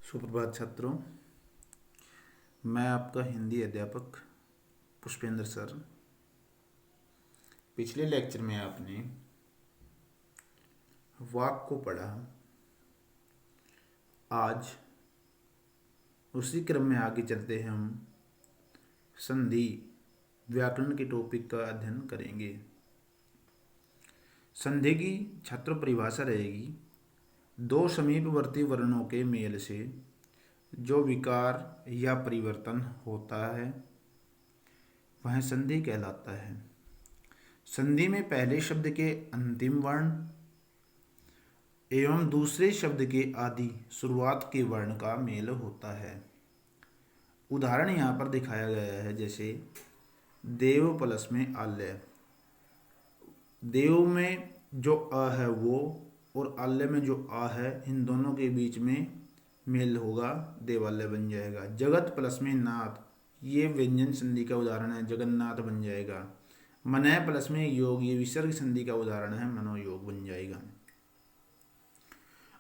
सुप्रभात छात्रों। मैं आपका हिंदी अध्यापक पुष्पेंद्र सर। पिछले लेक्चर में आपने वाक को पढ़ा। आज उसी क्रम में आगे चलते हैं। हम संधि व्याकरण के टॉपिक का अध्ययन करेंगे। संधि की छात्र परिभाषा रहेगी, दो समीपवर्ती वर्णों के मेल से जो विकार या परिवर्तन होता है वह संधि कहलाता है। संधि में पहले शब्द के अंतिम वर्ण एवं दूसरे शब्द के आदि शुरुआत के वर्ण का मेल होता है। उदाहरण यहाँ पर दिखाया गया है, जैसे देव प्लस में आल्य। देव में जो अ है वो और आल्य में जो आ है, इन दोनों के बीच में मेल होगा, देवालय बन जाएगा। जगत प्लस में नाथ, ये व्यंजन संधि का उदाहरण है, जगन्नाथ बन जाएगा। मनय प्लस में योग, ये विसर्ग संधि का उदाहरण है, मनोयोग बन जाएगा।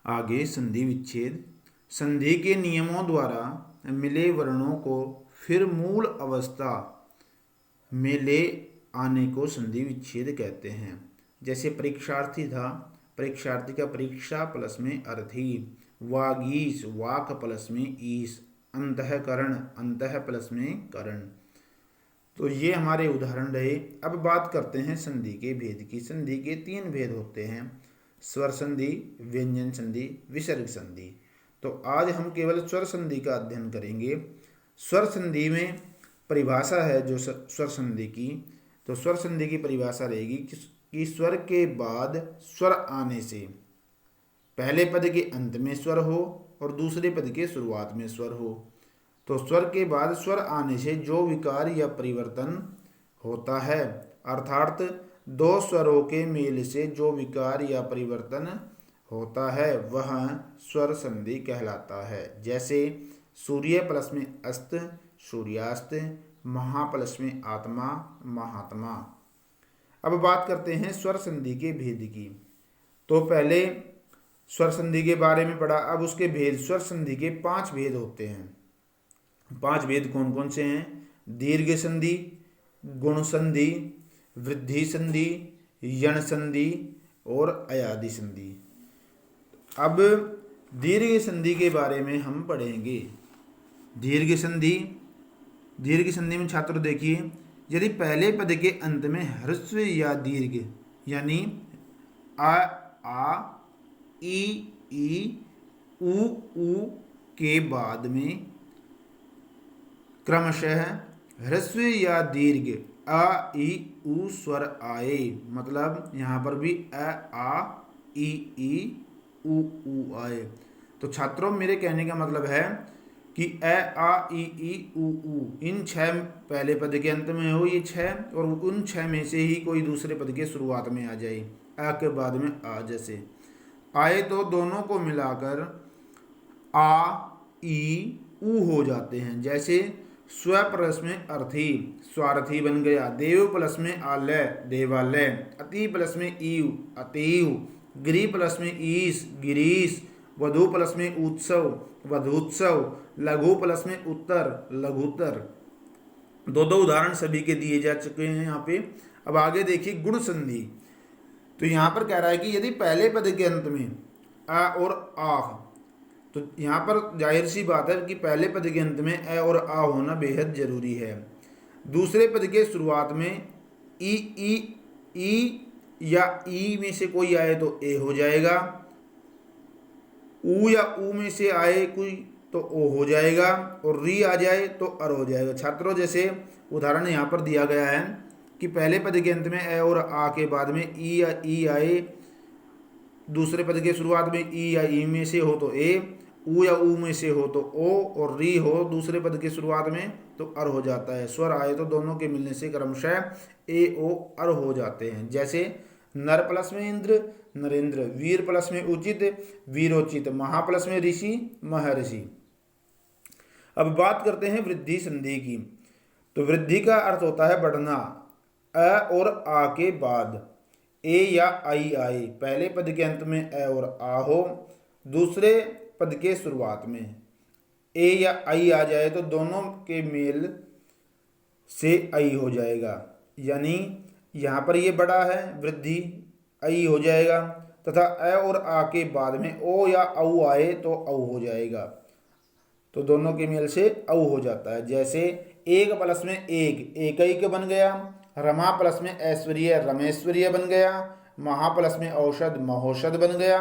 आगे संधि विच्छेद। संधि के नियमों द्वारा मिले वर्णों को फिर मूल अवस्था में ले आने को संधि विच्छेद कहते हैं। जैसे परीक्षार्थी था, परीक्षार्थी का परीक्षा प्लस में अर्थी। वागीश, वाक प्लस में ईश। अंतःकरण, अंतः प्लस में करण। तो ये हमारे उदाहरण रहे। अब बात करते हैं संधि के भेद की। संधि के 3 भेद होते हैं, स्वर संधि, व्यंजन संधि, विसर्ग संधि। तो आज हम केवल स्वर संधि का अध्ययन करेंगे। स्वर संधि में परिभाषा है जो स्वर संधि की, तो स्वर संधि की परिभाषा रहेगी कि स्वर के बाद स्वर आने से पहले पद के अंत में स्वर हो और दूसरे पद के शुरुआत में स्वर हो। तो स्वर के बाद स्वर आने से जो विकार या परिवर्तन होता है, अर्थात दो स्वरों के मेल से जो विकार या परिवर्तन होता है वह स्वर संधि कहलाता है। जैसे सूर्य प्लस में अस्त, सूर्यास्त। महा प्लस में आत्मा, महात्मा। अब बात करते हैं स्वर संधि के भेद की। तो पहले स्वर संधि के बारे में पढ़ा, अब उसके भेद। स्वर संधि के 5 भेद होते हैं। 5 भेद कौन कौन से हैं? दीर्घ संधि, गुण संधि, वृद्धि संधि, यण संधि और अयादि संधि। अब दीर्घ संधि के बारे में हम पढ़ेंगे। दीर्घ संधि में छात्र देखिए, यदि पहले पद के अंत में ह्रस्व या दीर्घ यानी आ, ई, उ के बाद में क्रमशः ह्रस्व या दीर्घ आ, ई, उ स्वर आए, मतलब यहाँ पर भी आ, ई, उ आए। तो छात्रों, मेरे कहने का मतलब है कि आ, ई, उ इन 6 पहले पद के अंत में हो, ये 6, और उन 6 में से ही कोई दूसरे पद के शुरुआत में आ जाए। आ के बाद में आ जैसे आए तो दोनों को मिलाकर आ, ई, उ हो जाते हैं। जैसे स्व प्लस में अर्थी, स्वार्थी बन गया। देव प्लस में आलय, देवालय। अति प्लस में ईव, अतीव। गिरि प्लस में ईश, गिरीश। वधु प्लस में उत्सव, वधुत्सव। लघु प्लस में उत्तर, लघुत्तर। 2 उदाहरण सभी के दिए जा चुके हैं यहाँ पे। अब आगे देखिए गुण संधि। तो यहाँ पर कह रहा है कि यदि पहले पद के अंत में आ और आ, तो यहाँ पर जाहिर सी बात है कि पहले पद के अंत में ए और आ होना बेहद जरूरी है। दूसरे पद के शुरुआत में ई या ई में से कोई आए तो ए हो जाएगा। उ या उ में से आए कोई तो ओ हो जाएगा, और री आ जाए तो अर हो जाएगा। छात्रों, जैसे उदाहरण यहाँ पर दिया गया है कि पहले पद के अंत में ए और आ के बाद में ई या ई आए, दूसरे पद के शुरुआत में ई या ई में से हो तो ए, उ या उ में से हो तो ओ, और री हो दूसरे पद के शुरुआत में तो अर हो जाता है। स्वर आए तो दोनों के मिलने से क्रमशः ए, ओ, अर हो जाते हैं। जैसे नर प्लस में इंद्र, नरेंद्र। वीर प्लस में उचित, वीरोचित। महा प्लस में ऋषि, महर्षि। अब बात करते हैं वृद्धि संधि की। तो वृद्धि का अर्थ होता है बढ़ना। अ और आ के बाद ए या आई आए, पहले पद के अंत में ए और आ हो, दूसरे पद के शुरुआत में। ए या आई आ जाए तो दोनों के मेल से आई हो जाएगा, यानी यहाँ पर ये बड़ा है, वृद्धि आई हो जाएगा, तथा अ और आ के बाद में ओ या औ आए तो औ हो जाएगा, तो दोनों के मेल से औ हो जाता है। जैसे एक प्लस में एक बन गया, रमा प्लस में ऐश्वर्य रमेश्वर्य बन गया, महा प्लस में औषध महौषध बन गया।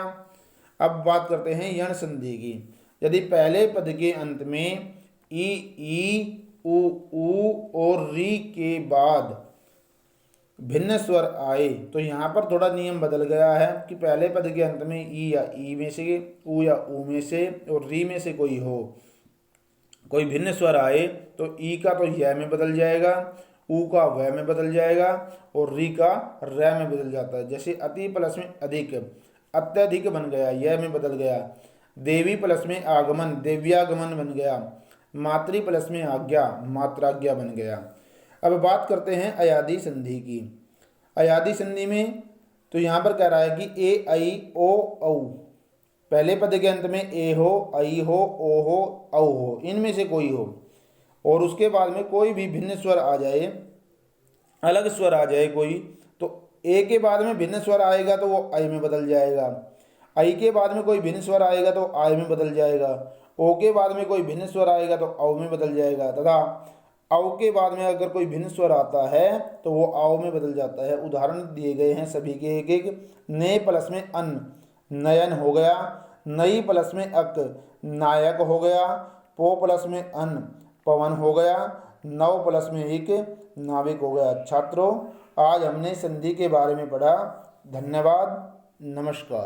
अब बात करते हैं यण संधि की। यदि पहले पद के अंत में ई उ और री के बाद भिन्न स्वर आए तो यहाँ पर थोड़ा नियम बदल गया है कि पहले पद के अंत में ई या ई में से, उ या ऊ में से और री में से कोई भिन्न स्वर आए तो ई का तो य में बदल जाएगा, ऊ का व में बदल जाएगा और री का र में बदल जाता है। जैसे अति प्लस में अधिक अत्यधिक बन गया, य में बदल गया। देवी प्लस में आगमन देव्यागमन बन गया। मातृ प्लस में आज्ञा मात्राज्ञा बन गया। अब बात करते हैं अयादी संधि की। अयादी संधि में तो यहाँ पर कह रहा है कि ए आई ओ औ, पहले पद के अंत में ए हो, आई हो, ओ हो, औ हो, इनमें से कोई हो और उसके बाद में कोई भी भिन्न स्वर आ जाए, अलग स्वर आ जाए कोई, तो ए के बाद में भिन्न स्वर आएगा तो वो आई में बदल जाएगा, आई के बाद में कोई भिन्न स्वर आएगा तो आई में बदल जाएगा, ओ के बाद में कोई भिन्न स्वर आएगा तो औ में बदल जाएगा, तथा औ के बाद में अगर कोई भिन्न स्वर आता है तो वो आओ में बदल जाता है। उदाहरण दिए गए हैं सभी के एक एक। ने प्लस में अन नयन हो गया, नई प्लस में अक नायक हो गया, पो प्लस में अन पवन हो गया, नव प्लस में एक नाविक हो गया। छात्रों, आज हमने संधि के बारे में पढ़ा। धन्यवाद, नमस्कार।